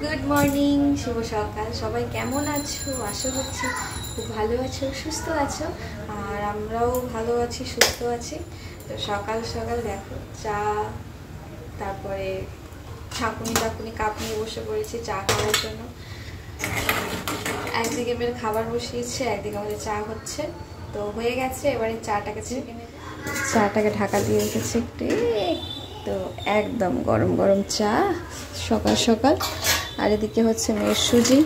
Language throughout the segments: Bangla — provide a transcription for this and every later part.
গুড মর্নিং, শুভ সকাল। সবাই কেমন আছো? আশা করছি খুব ভালো আছো, সুস্থ আছো। আর আমরাও ভালো আছি, সুস্থ আছি। তো সকাল সকাল দেখো চা, তারপরে ঠাকুনি কাপ নিয়ে বসে পড়েছি চা খাওয়ার জন্য। একদিকে মেয়ের খাবার বসিয়েছে, একদিকে আমাদের চা হচ্ছে। তো হয়ে গেছে, এবারে চাটাকে ঢাকা দিয়ে রেখেছি একটু। তো একদম গরম গরম চা সকাল সকাল। আর এদিকে হচ্ছে মেয়ের সুজি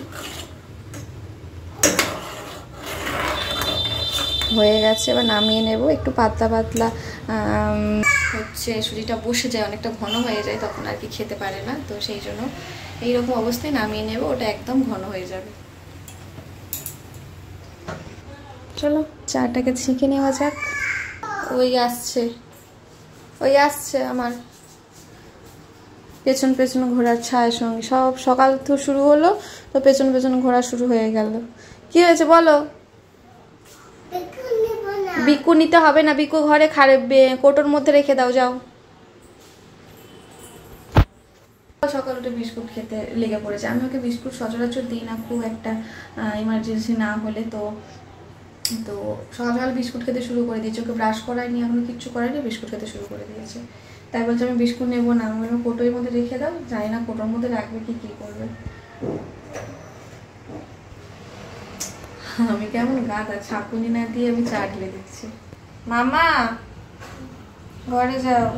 হয়ে গেছে, এবার নামিয়ে নেব। একটু পাতলা পাতলা হচ্ছে, সুজিটা বসে যায়, অনেকটা ঘন হয়ে যায়, তখন আর কি খেতে পারে না। তো সেই জন্য এইরকম অবস্থায় নামিয়ে নেব, ওটা একদম ঘন হয়ে যাবে। চলো চাটাকে ছেঁকে নেওয়া যাক। ওই আসছে আমার পেছন পেছন ঘোরার ছায়ের সঙ্গে। সব সকাল তো শুরু হলো, তো পেছন পেছন ঘোরা শুরু হয়ে গেল। কি হয়েছে বলো? বিকু নিতে হবে না, বিকু ঘরে কোটোর মধ্যে রেখে দাও, যাও। সকাল উঠে বিস্কুট খেতে লেগে পড়েছে। আমি ওকে বিস্কুট সচরাচর দিই না, খুব একটা ইমার্জেন্সি না হলে। তো তো সকাল সকাল বিস্কুট খেতে শুরু করে দিয়েছে। ওকে ব্রাশ করায়নি, এখনো কিচ্ছু করায়নি, বিস্কুট খেতে শুরু করে দিয়েছে। তাই বলছে আমি বিস্কুট নেবো না। আমি কোটোর মধ্যে রেখে দাও। জানি না কোটোর মধ্যে রাখবে কি করবে। আমি কেমন গাদা, ছাঁকুনি না দিয়ে আমি চা ঢেলে দিচ্ছি। মামা ঘরে যাও।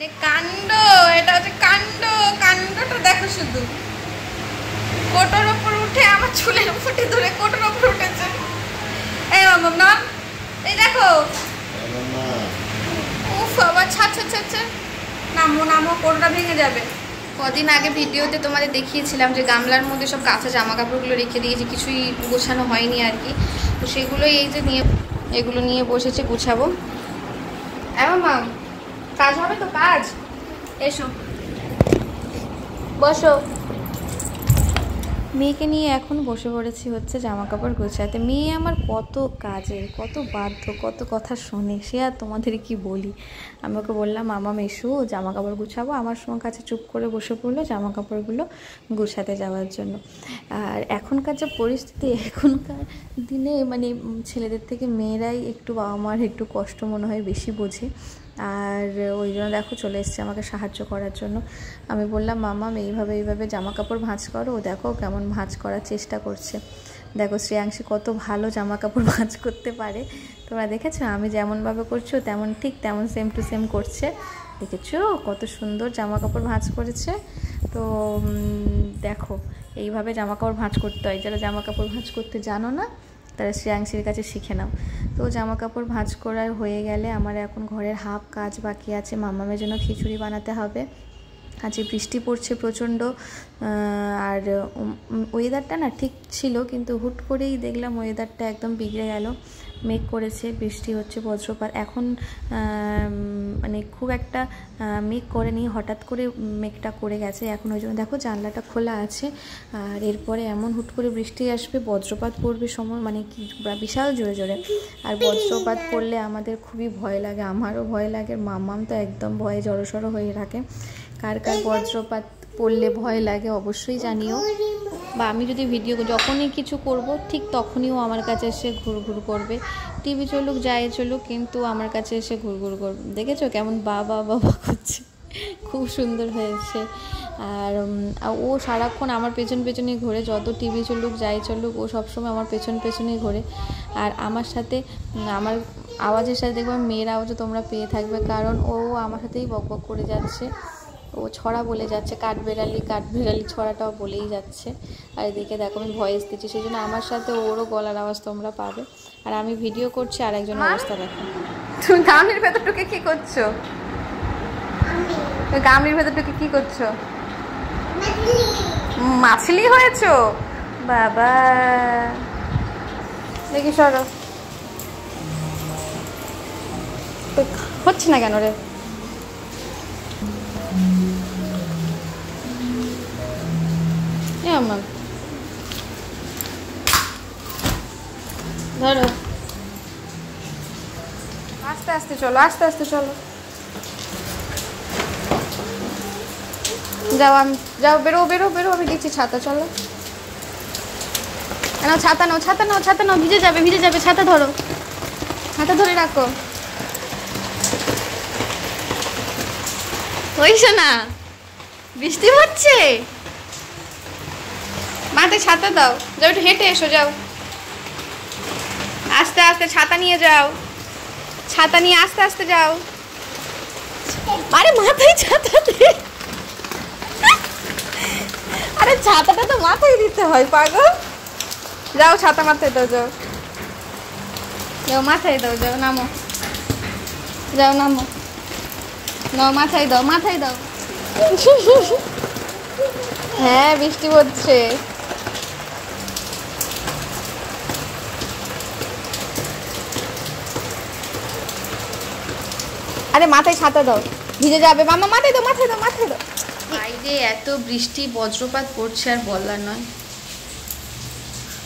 কি কাণ্ড, এটা হচ্ছে কাণ্ড। কাণ্ডটা দেখো শুধু। কোটোর ওপর উঠে আমার চুলের ফুটে ধরে কোটোর ওপর উঠেছে। এই মামা না, এই দেখো। উফ আবার ছাড়ছে। নামো, কোটোটা ভেঙে যাবে। কদিন আগে ভিডিওতে তোমাদের দেখিয়েছিলাম যে গামলার মধ্যে সব কাঁচা জামা কাপড়গুলো রেখে দিয়েছি, কিছুই গোছানো হয়নি আর কি। তো সেগুলোই এই যে এগুলো নিয়ে বসেছে গুছাবো। মামা কাজ হবে তো, কাজ। এসো বসো। মেয়েকে নিয়ে এখন বসে পড়েছি হচ্ছে জামা কাপড় গোছাতে। মেয়ে আমার কত কাজের, কত বাধ্য, কত কথা শোনে, সে আর তোমাদের কি বলি। আমি ওকে বললাম মামা এসো জামা কাপড় গুছাবো, আমার সময় কাছে চুপ করে বসে পড়লো জামা কাপড়গুলো গুছাতে যাওয়ার জন্য। আর এখনকার যে পরিস্থিতি, এখনকার দিনে মানে ছেলেদের থেকে মেয়েরাই একটু বাবা মার একটু কষ্ট মনে হয় বেশি বোঝে। আর ওই জন্য দেখো চলে এসছে আমাকে সাহায্য করার জন্য। আমি বললাম মামা এইভাবে জামা কাপড় ভাঁজ করো। দেখো কেমন ভাঁজ করার চেষ্টা করছে। দেখো শ্রেয়াংশী কত ভালো জামা কাপড় ভাঁজ করতে পারে। তোমরা দেখেছো আমি যেমনভাবে করছো তেমন সেম টু সেম করছে। দেখেছো কত সুন্দর জামা কাপড় ভাঁজ করেছে। তো দেখো এইভাবে জামা কাপড় ভাঁজ করতে হয়। যারা জামা কাপড় ভাঁজ করতে জানো না তারা শ্রেয়াংশীর কাছে শিখে নাও। তো জামা কাপড় ভাঁজ করার হয়ে গেলে আমার এখন ঘরের হাফ কাজ বাকি আছে। মামামের জন্য খিচুড়ি বানাতে হবে। আজকে বৃষ্টি পড়ছে প্রচণ্ড। আর ওয়েদারটা না ঠিক ছিল, কিন্তু হুট করেই দেখলাম ওয়েদারটা একদম বিগড়ে গেল। মেঘ করেছে, বৃষ্টি হচ্ছে, বজ্রপাত। এখন মানে খুব একটা মেঘ করেনি, হঠাৎ করে মেঘটা করে গেছে। এখন ওই জন্য দেখো জানলাটা খোলা আছে। আর এরপরে এমন হুট করে বৃষ্টি আসবে, বজ্রপাত পড়বে সময়, মানে কি বিশাল জোরে জোরে। আর বজ্রপাত পড়লে আমাদের খুবই ভয় লাগে, আমারও ভয় লাগে। মাম্মাম তো একদম ভয়ে জড়সড় হয়ে থাকে। কার কার বজ্রপাত পড়লে ভয় লাগে অবশ্যই জানিও। বা আমি যদি ভিডিও যখনই কিছু করব ঠিক তখনইও আমার কাছে এসে ঘুরঘুর করবে। টিভি চলুক যাই চলুক, কিন্তু আমার কাছে এসে ঘুরঘুর করবে। দেখেছো কেমন বাবা করছে, খুব সুন্দর হয়েছে। আর ও সারাক্ষণ আমার পেছনেই ঘোরে, যত টিভি চলুক যাই চলুক ও সবসময় আমার পেছনেই ঘোরে। আর আমার সাথে আমার আওয়াজের সাথে দেখবে মেয়ের আওয়াজও তোমরা পেয়ে থাকবে, কারণ ও আমার সাথেই বকবক করে যাচ্ছে। ও ছড়া বলে যাচ্ছে, কাঠবেড়ালি ছড়াটাও বলেই যাচ্ছে। আর এদিকে দেখো আমি ভয়েস দিচ্ছি, সেই জন্য আমার সাথে ওরও গলার আওয়াজ তোমরা পাবে। আর আমি ভিডিও করছি আর একজন অবস্থা দেখো। তুমি গানের ভেতর ঢুকে কি করছো? গামলির ভেতর ঢুকে কি করছো? মাছলি হয়েছো বাবা, দেখি সরো। হচ্ছে না কেন রে? ধরো, আস্তে আস্তে চলো, আস্তে আস্তে চলো। যাও, আমি যাও, বেরো বেরো বেরো, আমি দেখছি ছাতা। চলো নাও, ছাতা নাও, ছাতা নাও, ছাতা নাও, ভিজে যাবে, ভিজে যাবে। ছাতা ধরো, ছাতা ধরে রাখো। হইছে না? বৃষ্টি হচ্ছে, মাথায় ছাতা দাও। যাও, একটু হেঁটে এসো, যাও আস্তে আস্তে। ছাতা নিয়ে যাও, ছাতা নিয়ে আস্তে আস্তে যাও। আরে মাথায় ছাতা দে। আরে ছাতাটা তো মাথায় দিতে হয় পাগল। যাও, ছাতা মাথায় দাও, যাও যাও, মাথায় দাও, যাও, নামো, যাও নামো, নাও, মাথায় দাও, মাথায় দাও। হ্যাঁ, বৃষ্টি পড়ছে। আরে মাথায় ছাতা দাও, ভিজে যাবে। মামা মাথায় দাও, মাথায় দাও, মাথায় দাও। বাইরে এত বৃষ্টি, বজ্রপাত পড়ছে আর বলার নয়।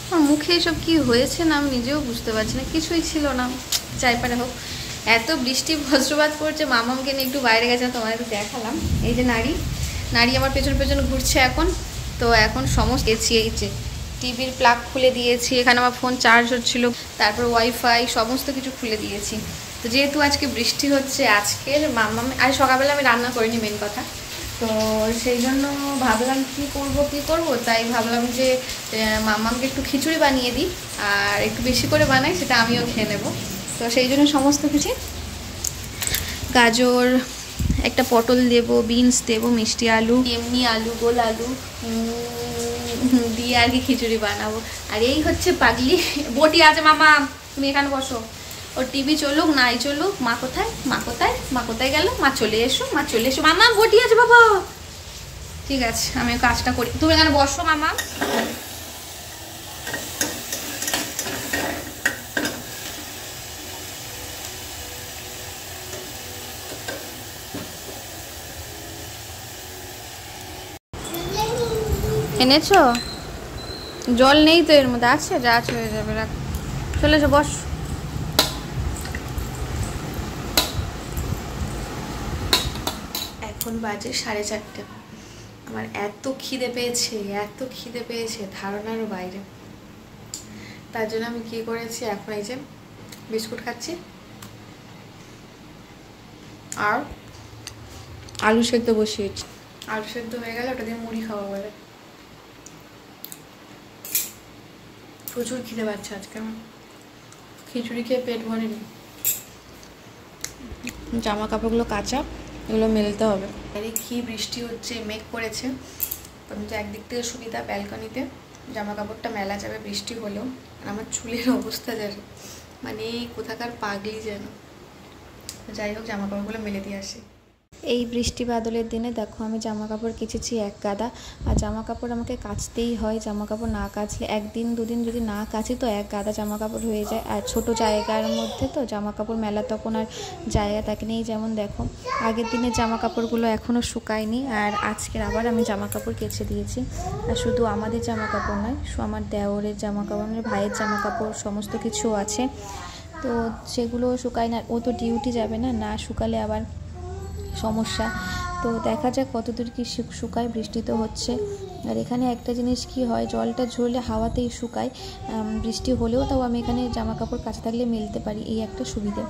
আমার মুখে এসব কি হয়েছে না আমি নিজেও বুঝতে পারছি না, কিছুই ছিল না। যাই পারে হোক, এত বৃষ্টি বজ্রপাত পড়ছে। মামামকে নিয়ে একটু বাইরে গেছিলাম, তোমার একটু দেখালাম। এই যে নারী, নারী আমার পেছন পেছন ঘুরছে এখন। তো এখন সমস্ত গেছি, এই যে টিভির প্লাগ খুলে দিয়েছি, এখানে আমার ফোন চার্জ হচ্ছিল, তারপর ওয়াইফাই সমস্ত কিছু খুলে দিয়েছি। তো যেহেতু আজকে বৃষ্টি হচ্ছে, আজকের মামাম আজ সকালবেলা আমি রান্না করিনি, মেন কথা। তো সেই জন্য ভাবলাম কি করব, তাই ভাবলাম যে মামামকে একটু খিচুড়ি বানিয়ে দিই, আর একটু বেশি করে বানাই, সেটা আমিও খেয়ে নেব। তো সেই জন্য সমস্ত কিছু, গাজর, একটা পটল দেবো, বিনস দেবো, মিষ্টি আলু, এমনি আলু, গোল আলু দিয়ে আর কি খিচুড়ি বানাবো। আর এই হচ্ছে পাগলি বটি আছে। মামা তুমি এখানে বসো, ওর টিভি চলুক নাই চলুক। মা কোথায়, মা কোথায়, মা কোথায় গেল? মা চলে এসো, মা চলে এসো। মামা বটি আছে বাবা। ঠিক আছে, আমি কাজটা করি, তুমি এখানে বসো মামা। এনেছো? জল নেই তো এর মধ্যে, আছে যা আছে হয়ে যাবে, রাখ। চলে এসো, বস। এখন বাজে 4:30। আমার এত খিদে পেয়েছে ধারণারও বাইরে। তার জন্য আমি কি করেছি, এখন এই যে বিস্কুট খাচ্ছি আর আলু সেদ্ধ বসিয়েছি। আলু সেদ্ধ হয়ে গেলে ওটা দিয়ে মুড়ি খাওয়া বলে। প্রচুর খিদে পাচ্ছে আজকে আমার, খিচুড়ি খেয়ে পেট ভরেনি। জামা কাপড়গুলো কাঁচা, এগুলো মেলতে হবে। আরে কি বৃষ্টি হচ্ছে, মেঘ করেছে, কিন্তু একদিক থেকে সুবিধা, ব্যালকনিতে জামা কাপড়টা মেলা যাবে বৃষ্টি হলেও। আর আমার চুলের অবস্থা যেন মানে কোথাকার পাগলি যেন। যাই হোক, জামা কাপড়গুলো মেলে দিয়ে আসি। এই বৃষ্টি বাদলের দিনে দেখো আমি জামা কাপড় কেচেছি এক গাদা। আর জামা কাপড় আমাকে কাচতেই হয়, জামা কাপড় না কাচলে, একদিন দুদিন যদি না কাচি তো এক গাদা জামা কাপড় হয়ে যায়। আর ছোট জায়গার মধ্যে তো জামা কাপড় মেলা তখন আর জায়গা থাকে নেই। যেমন দেখো আগের দিনের জামা কাপড়গুলো এখনও শুকায়নি, আর আজকের আবার আমি জামা কাপড় কেচে দিয়েছি। আর শুধু আমাদের জামা কাপড় নয়, আমার দেওরের জামা কাপড়, আমার ভাইয়ের জামা কাপড় সমস্ত কিছু আছে। তো সেগুলো শুকায় না, ও তো ডিউটি যাবে না, না শুকালে আবার সমস্যা। তো দেখা যাক কতদূর কি শুকায়, বৃষ্টি তো হচ্ছে। আর এখানে একটা জিনিস কি হয়, জলটা ঝরলে হাওয়াতেই শুকায়, বৃষ্টি হলেও তাও আমি এখানে জামা কাপড় কাচা থাকলে মেলতে পারি, এই একটা সুবিধে।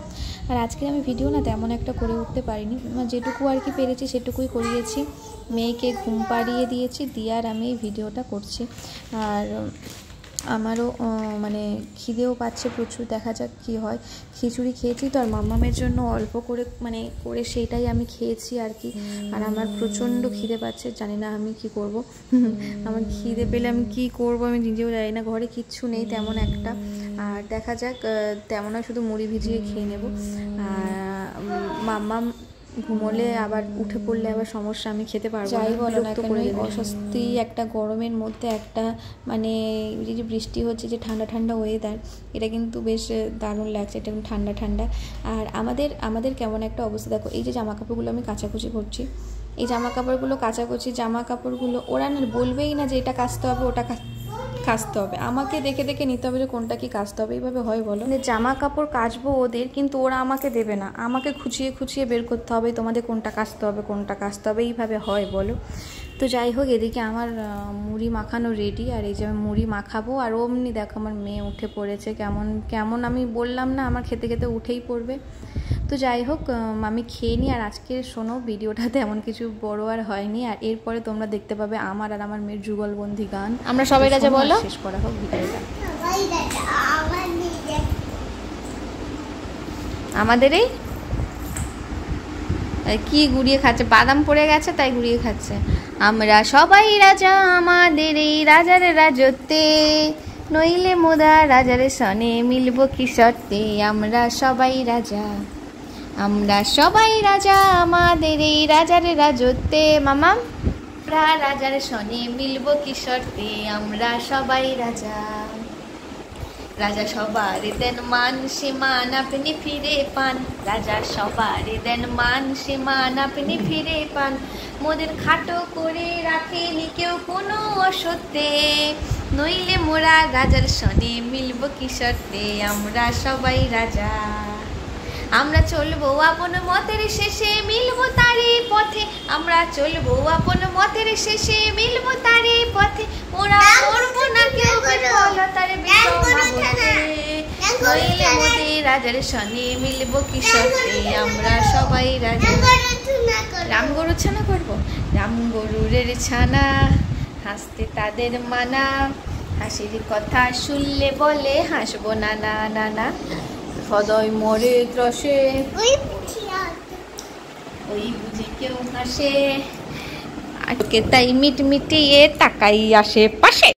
আর আজকে আমি ভিডিও না তেমন একটা করে উঠতে পারিনি, যেটুকু আর কি পেরেছি সেটুকুই করিয়েছি। মেয়েকে ঘুম পাড়িয়ে দিয়েছি, দিয়ে আর আমি এই ভিডিওটা করছি। আর আমারও মানে খিদেও পাচ্ছে প্রচুর, দেখা যাক কী হয়। খিচুড়ি খেয়েছি তো, আর মাম্মামের জন্য অল্প করে করে সেইটাই আমি খেয়েছি আর কি। আর আমার প্রচণ্ড খিদে পাচ্ছে, জানি না আমি কি করব। আমার খিদে পেলে আমি কি করব আমি নিজেও জানি না, ঘরে কিচ্ছু নেই তেমন একটা। আর দেখা যাক, তেমন হয় শুধু মুড়ি ভিজিয়ে খেয়ে নেব। আর মাম্মাম ঘুমোলে আবার উঠে পড়লে আবার সমস্যা, আমি খেতে পারবো। যাই বলো না কেন, অস্বস্তি একটা গরমের মধ্যে একটা মানে এই যে বৃষ্টি হচ্ছে, যে ঠান্ডা ঠান্ডা ওয়েদার, এটা কিন্তু বেশ দারুণ লাগছে, এটা ঠান্ডা ঠান্ডা। আর আমাদের কেমন একটা অবস্থা দেখো, এই যে জামা কাপড়গুলো আমি কাচাকুচি করছি, এই জামা কাপড়গুলো কাচাকুচি জামা কাপড়গুলো ওরা না বলবেই না যে এটা কাচতে হবে ওটা কাচতে হবে, আমাকে দেখে দেখে নিতে হবে যে কোনটা কি কাচতে হবে। এইভাবে হয় বলো? মানে জামা কাপড় কাচবো ওদের, কিন্তু ওরা আমাকে দেবে না, আমাকে খুঁচিয়ে খুঁচিয়ে বের করতে হবে তোমাদের কোনটা কাচতে হবে কোনটা কাচতে হবে, এইভাবে হয় বলো? তো যাই হোক, এদিকে আমার মুড়ি মাখানো রেডি, আর এই যে আমি মুড়ি মাখাবো, আর অমনি দেখো আমার মেয়ে উঠে পড়েছে, কেমন কেমন আমি বললাম না আমার খেতে খেতে উঠেই পড়বে। তো যাই হোক, আমি খেয়ে নিই। আর আজকে শোনো, ভিডিওটাতে এমন কিছু বড় আর হয়নি, আর এরপরে তোমরা দেখতে পাবে আমার আর আমার মেয়ের যুগলবন্দি গান। আমরা সবাই রাজা বলো, শেষ করা হোক ভিডিওটা। আমাদের এই কি গুড়িয়ে খাচ্ছে, বাদাম পড়ে গেছে তাই গুড়িয়ে খাচ্ছে। আমরা সবাই রাজা আমাদের এই রাজার রাজত্বে, নইলে মোদা রাজার সনে মিলব কি শর্তে। আমরা সবাই রাজা, আমরা সবাই রাজা আমাদের এই রাজার রাজত্বে। মামা রাজার সনে মিলব কি শর্তে, আমরা সবাই রাজা। রাজা সবার দেন মান, সে মান আপনি ফিরে পান। রাজা সবার দেন মান, সে মান আপনি ফিরে পান। মোদের খাটো করে রাখেনি কেউ কোনো অসত্যে, নইলে মোরা রাজার সনে মিলব কি শর্তে। আমরা সবাই রাজা, আমরা চলবো আপন মতের শেষে মিলবো তারই পথে। আমরা চলবো আপন মতের শেষে মিলবো তারই পথে। মোরা করবো না কেউ বিফলতার নইলে মোদের রাজার সনে মিলবো কি শর্তে। আমরা সবাই রাজা। রাম গরুর ছানা করবো, রাম গরুরের ছানা, হাসতে তাদের মানা। হাসির কথা শুনলে বলে হাসবো না না না না। সদয় মরে ত্রসে, ওই বুঝি কেউ হাসে, তাই মিটমিটিয়ে তাকাই আসে পাশে।